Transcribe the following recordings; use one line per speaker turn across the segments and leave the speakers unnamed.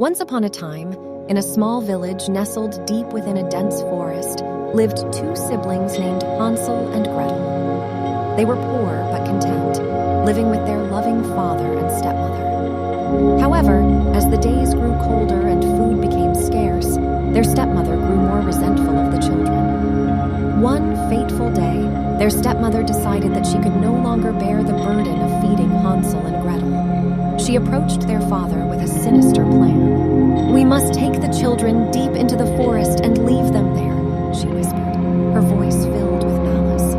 Once upon a time, in a small village nestled deep within a dense forest, lived two siblings named Hansel and Gretel. They were poor but content, living with their loving father and stepmother. However, as the days grew colder and food became scarce, their stepmother grew more resentful of the children. One fateful day, their stepmother decided that she could no longer bear the burden of feeding Hansel and Gretel. She approached their father with a sinister plan. "We must take the children deep into the forest and leave them there," she whispered, her voice filled with malice.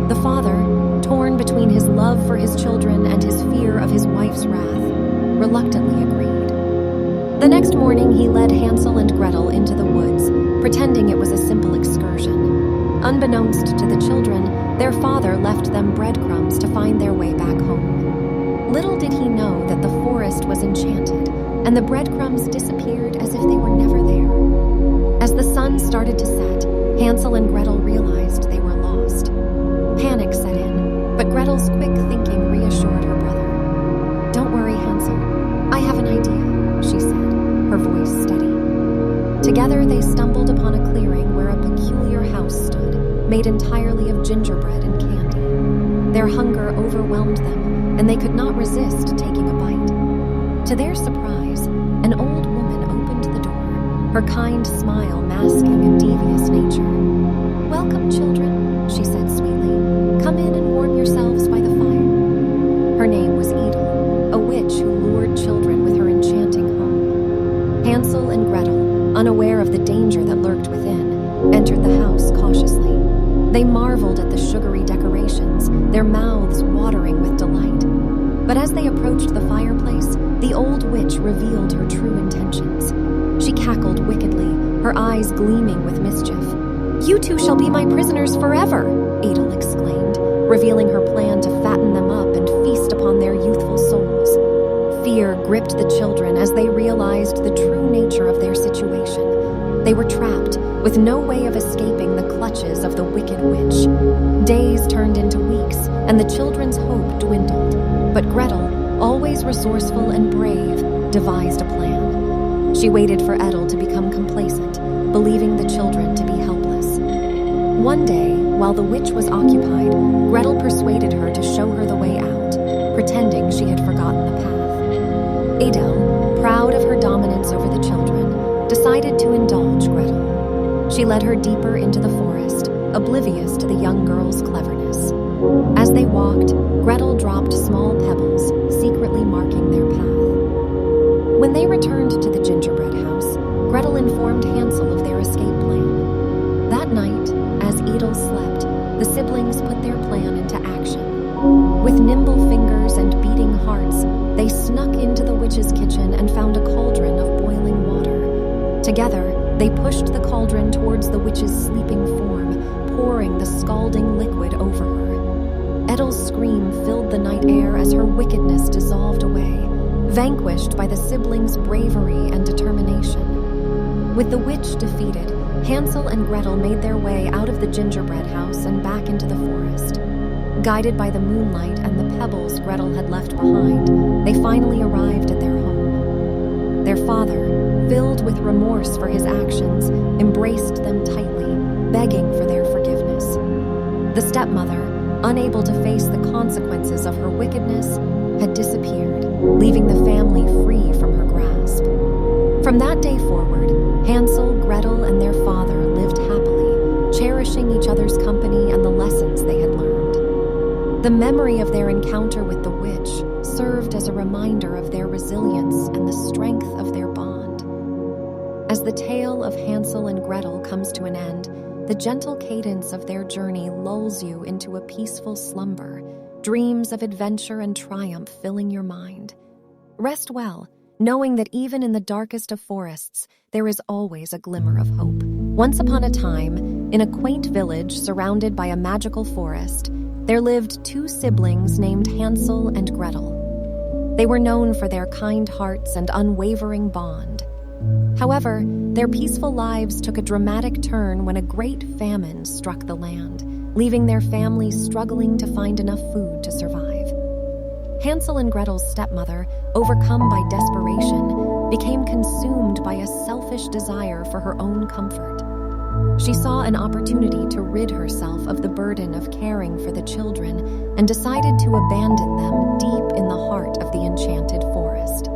The father, torn between his love for his children and his fear of his wife's wrath, reluctantly agreed. The next morning, he led Hansel and Gretel into the woods, pretending it was a simple excursion. Unbeknownst to the children, their father left them breadcrumbs to find their way back home. Little did he know that the forest was enchanted, and the breadcrumbs disappeared as if they were never there. As the sun started to set, Hansel and Gretel realized they were lost. Panic set in, but Gretel's quick thinking reassured her brother. "Don't worry, Hansel. I have an idea," she said, her voice steady. Together they stumbled upon a clearing where a peculiar house stood, made entirely of gingerbread and candy. Their hunger overwhelmed them, and they could not resist taking a bite. To their surprise, an old woman opened the door, her kind smile masking a devious nature. "Welcome, children," she said sweetly. "Come in and warm yourselves by the fire." Her name was Edel, a witch who lured children with her enchanting home. Hansel and Gretel, unaware of the danger that lurked within, entered the house cautiously. They marveled at the sugary decorations, their mouths watering with delight. But as they approached the fireplace, the old witch revealed her true intentions. She cackled wickedly, her eyes gleaming with mischief. "You two shall be my prisoners forever," Edel exclaimed, revealing her plan to fatten them up and feast upon their youthful souls. Fear gripped the children as they realized the true nature of their situation. They were trapped, with no way of escaping the clutches of the wicked witch. Days turned into weeks, and the children's hope dwindled. But Gretel, always resourceful and brave, devised a plan. She waited for Edel to become complacent, believing the children to be helpless. One day, while the witch was occupied, Gretel persuaded her to show her the way out, pretending she had forgotten the path. Edel, proud of her dominance over the children, decided to indulge Gretel. She led her deeper into the forest, oblivious to the young girl's cleverness. As they walked, Gretel dropped small pebbles, secretly marking their path. When they returned to the gingerbread house, Gretel informed Hansel of their escape plan. That night, as Edel slept, the siblings put their plan into action. With nimble fingers and beating hearts, they snuck into the witch's kitchen and found a cauldron of boiling water. Together, they pushed the cauldron towards the witch's sleeping form, pouring the scalding liquid over her. Edel's scream filled the night air as her wickedness dissolved away, vanquished by the siblings' bravery and determination. With the witch defeated, Hansel and Gretel made their way out of the gingerbread house and back into the forest. Guided by the moonlight and the pebbles Gretel had left behind, they finally arrived at their home. Their father, filled with remorse for his actions, embraced them tightly, begging for their forgiveness. The stepmother, unable to face the consequences of her wickedness, had disappeared, leaving the family free from her grasp. From that day forward, Hansel, Gretel, and their father lived happily, cherishing each other's company and the lessons they had learned. The memory of their encounter with the witch served as a reminder of their resilience and the strength of their bond. As the tale of Hansel and Gretel comes to an end, the gentle cadence of their journey lulls you into a peaceful slumber, dreams of adventure and triumph filling your mind. Rest well, knowing that even in the darkest of forests, there is always a glimmer of hope. Once upon a time, in a quaint village surrounded by a magical forest, there lived two siblings named Hansel and Gretel. They were known for their kind hearts and unwavering bond. However, their peaceful lives took a dramatic turn when a great famine struck the land, leaving their family struggling to find enough food to survive. Hansel and Gretel's stepmother, overcome by desperation, became consumed by a selfish desire for her own comfort. She saw an opportunity to rid herself of the burden of caring for the children and decided to abandon them deep in the heart of the enchanted forest.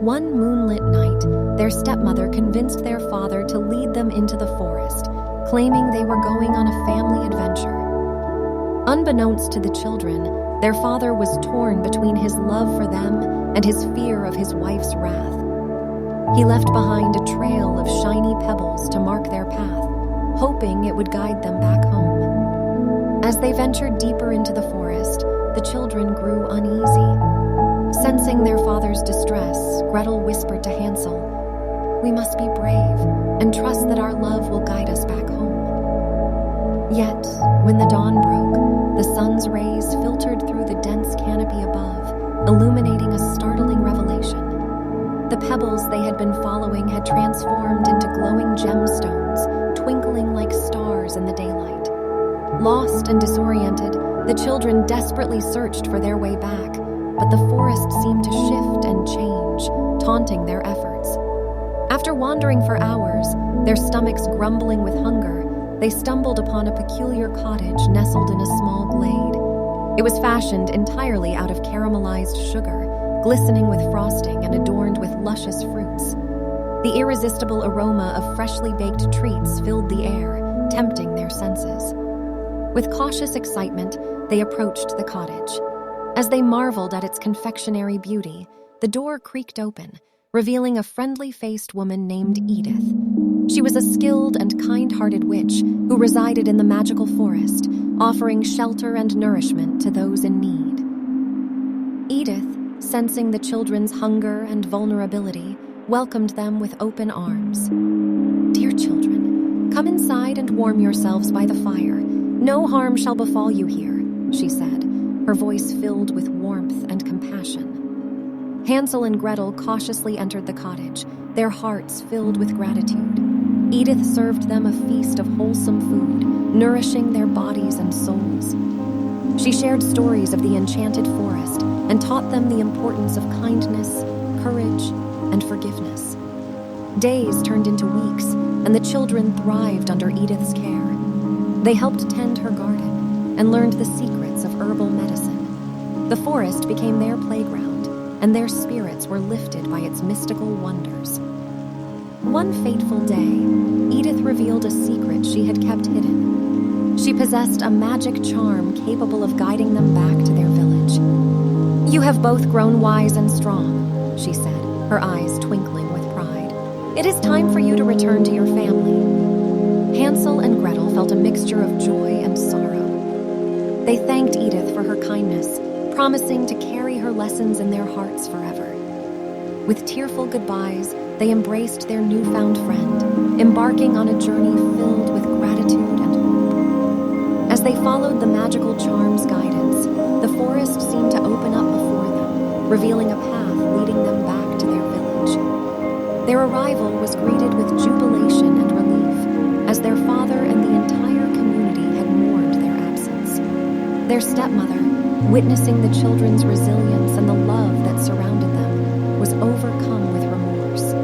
One moonlit night, their stepmother convinced their father to lead them into the forest, claiming they were going on a family adventure. Unbeknownst to the children, their father was torn between his love for them and his fear of his wife's wrath. He left behind a trail of shiny pebbles to mark their path, hoping it would guide them back home. As they ventured deeper into the forest, the children grew uneasy. Sensing their father's distress, Gretel whispered to Hansel, "We must be brave and trust that our love will guide us back home." Yet, when the dawn broke, the sun's rays filtered through the dense canopy above, illuminating a startling revelation. The pebbles they had been following had transformed into glowing gemstones, twinkling like stars in the daylight. Lost and disoriented, the children desperately searched for their way back, but the forest seemed to shift and change, taunting their efforts. After wandering for hours, their stomachs grumbling with hunger, they stumbled upon a peculiar cottage nestled in a small glade. It was fashioned entirely out of caramelized sugar, glistening with frosting and adorned with luscious fruits. The irresistible aroma of freshly baked treats filled the air, tempting their senses. With cautious excitement, they approached the cottage. As they marveled at its confectionery beauty, the door creaked open, revealing a friendly-faced woman named Edith. She was a skilled and kind-hearted witch who resided in the magical forest, offering shelter and nourishment to those in need. Edith, sensing the children's hunger and vulnerability, welcomed them with open arms. "Dear children, come inside and warm yourselves by the fire. No harm shall befall you here," she said, her voice filled with warmth and compassion. Hansel and Gretel cautiously entered the cottage, their hearts filled with gratitude. Edith served them a feast of wholesome food, nourishing their bodies and souls. She shared stories of the enchanted forest and taught them the importance of kindness, courage, and forgiveness. Days turned into weeks, and the children thrived under Edith's care. They helped tend her garden and learned the secrets of herbal medicine. The forest became their playground, and their spirits were lifted by its mystical wonders. One fateful day, Edith revealed a secret she had kept hidden. She possessed a magic charm capable of guiding them back to their village. "You have both grown wise and strong," she said, her eyes twinkling with pride. "It is time for you to return to your family." Hansel and Gretel felt a mixture of joy and sorrow. They thanked Edith for her kindness, promising to carry her lessons in their hearts forever. With tearful goodbyes, they embraced their newfound friend, embarking on a journey filled with gratitude and hope. As they followed the magical charm's guidance, the forest seemed to open up before them, revealing a path leading them back to their village. Their arrival was greeted with jubilation and relief, as their father and the entire community had mourned their absence. Their stepmother, witnessing the children's resilience and the love that surrounded them, was overcome with remorse.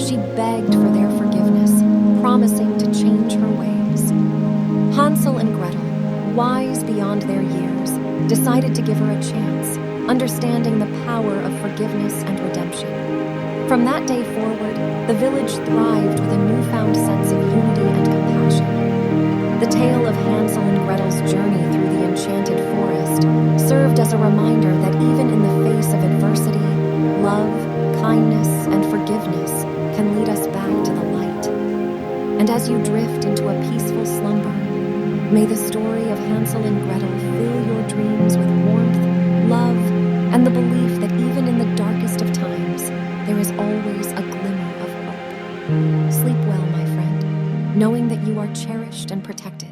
She begged for their forgiveness, promising to change her ways. Hansel and Gretel, wise beyond their years, decided to give her a chance, understanding the power of forgiveness and redemption. From that day forward, the village thrived with a newfound sense of unity and compassion. The tale of Hansel and Gretel's journey through the enchanted forest served as a reminder that even in the face of adversity, love, kindness, and forgiveness can lead us back to the light. And as you drift into a peaceful slumber, may the story of Hansel and Gretel fill your dreams with warmth, love, and the belief that even in the darkest of times, there is always a glimmer of hope. Sleep well, my friend, knowing that you are cherished and protected.